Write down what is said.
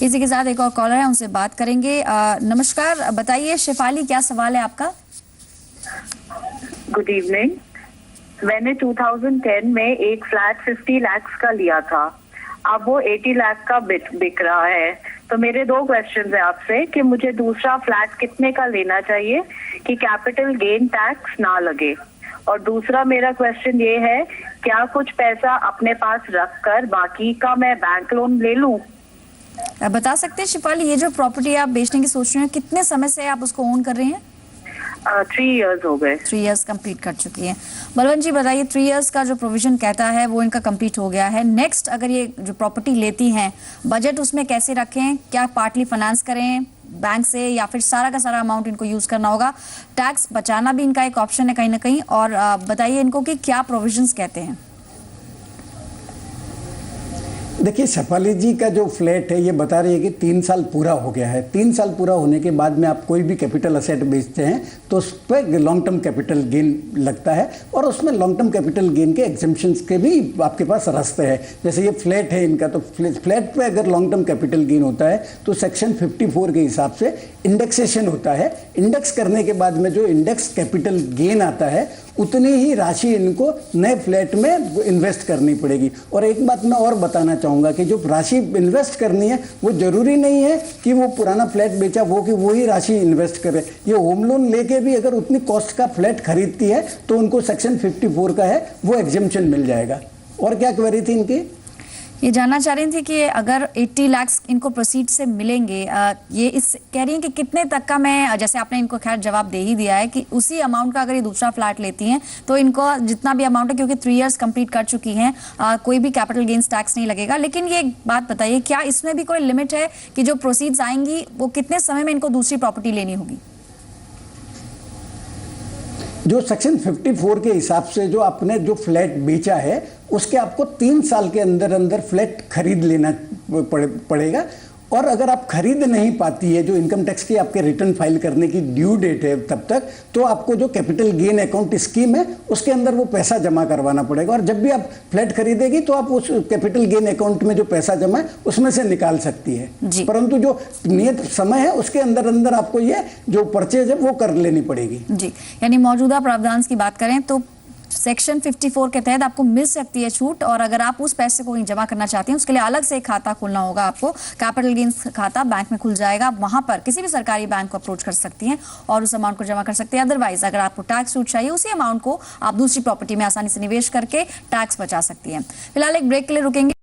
इसी के साथ एक और कॉलर है, उनसे बात करेंगे। नमस्कार, बताइए शेफाली, क्या सवाल है आपका? Good evening. मैंने 2010 में एक फ्लैट 50 लाख का लिया था। अब वो 80 लाख का बिक रहा है। तो मेरे दो क्वेश्चन है आपसे कि मुझे दूसरा फ्लैट कितने का लेना चाहिए कि कैपिटल गेन टैक्स ना लगे, और दूसरा मेरा क्वेश्चन ये है, क्या कुछ पैसा अपने पास रखकर बाकी का मैं बैंक लोन ले लूं? बता सकते हैं शेफाली, ये जो प्रॉपर्टी आप बेचने की सोच रहे हैं, कितने समय से आप उसको ओन कर रहे हैं? 3 इयर्स हो गए। 3 इयर्स कंप्लीट कर चुकी हैं। बलवंत जी बताइए, 3 इयर्स का जो प्रोविजन कहता है वो इनका कंप्लीट हो गया है। नेक्स्ट अगर ये जो प्रॉपर्टी लेती हैं, बजट उसमें कैसे रखें? क्या पार्टली फाइनेंस करें बैंक से, या फिर सारा का सारा अमाउंट इनको यूज करना होगा? टैक्स बचाना भी इनका एक ऑप्शन है कहीं ना कहीं। और बताइए इनको कि क्या प्रोविजंस कहते हैं। देखिए, शेफाली जी का जो फ्लैट है ये बता रही है कि 3 साल पूरा हो गया है। 3 साल पूरा होने के बाद में आप कोई भी कैपिटल असेट बेचते हैं तो उस पर लॉन्ग टर्म कैपिटल गेन लगता है, और उसमें लॉन्ग टर्म कैपिटल गेन के एग्जेम्पशंस के भी आपके पास रास्ते हैं। जैसे ये फ्लैट है इनका, तो फ्लैट पे अगर लॉन्ग टर्म कैपिटल गेन होता है तो सेक्शन 54 के हिसाब से इंडेक्सेशन होता है। इंडेक्स करने के बाद में जो इंडेक्स कैपिटल गेन आता है उतनी ही राशि इनको नए फ्लैट में इन्वेस्ट करनी पड़ेगी। और एक बात मैं और बताना चाहूँगा कि जो राशि इन्वेस्ट करनी है वो ज़रूरी नहीं है कि वो पुराना फ्लैट बेचा वो ही राशि इन्वेस्ट करे। ये होम लोन लेके भी अगर उतनी कॉस्ट का फ्लैट खरीदती है तो उनको सेक्शन 54 का है वो एग्जेम्पशन मिल जाएगा। और क्या क्वेरी थी इनकी? ये जानना चाह रही थी कि अगर 80 लाख इनको प्रोसीड से मिलेंगे, ये इस कह रही हैं कि कितने तक का, मैं जैसे आपने इनको खैर जवाब दे ही दिया है कि उसी अमाउंट का अगर ये दूसरा फ्लैट लेती हैं तो इनको जितना भी अमाउंट है, क्योंकि 3 इयर्स कंप्लीट कर चुकी हैं, कोई भी कैपिटल गेन्स टैक्स नहीं लगेगा। लेकिन ये एक बात बताइए, क्या इसमें भी कोई लिमिट है कि जो प्रोसीड्स आएंगी वो कितने समय में इनको दूसरी प्रॉपर्टी लेनी होगी? जो सेक्शन 54 के हिसाब से जो आपने जो फ्लैट बेचा है उसके आपको 3 साल के अंदर अंदर फ्लैट खरीद लेना पड़ेगा। और अगर आप खरीद नहीं पाती है, जो इनकम टैक्स की आपके रिटर्न फाइल करने की ड्यू डेट है तब तक, तो आपको जो कैपिटल गेन अकाउंट स्कीम है उसके अंदर वो पैसा जमा करवाना पड़ेगा। और जब भी आप फ्लैट खरीदेगी तो आप उस कैपिटल गेन अकाउंट में जो पैसा जमा है उसमें से निकाल सकती है, परंतु जो नियत समय है उसके अंदर अंदर आपको ये जो परचेज है वो कर लेनी पड़ेगी। जी, यानी मौजूदा प्रावधान की बात करें तो सेक्शन 54 के तहत आपको मिल सकती है छूट। और अगर आप उस पैसे को जमा करना चाहते हैं उसके लिए अलग से एक खाता खोलना होगा आपको। कैपिटल गेन्स खाता बैंक में खुल जाएगा, वहां पर किसी भी सरकारी बैंक को अप्रोच कर सकती हैं और उस अमाउंट को जमा कर सकते हैं। अदरवाइज अगर आपको टैक्स छूट चाहिए, उसी अमाउंट को आप दूसरी प्रॉपर्टी में आसानी से निवेश करके टैक्स बचा सकती हैं। फिलहाल एक ब्रेक के लिए रुकेंगे।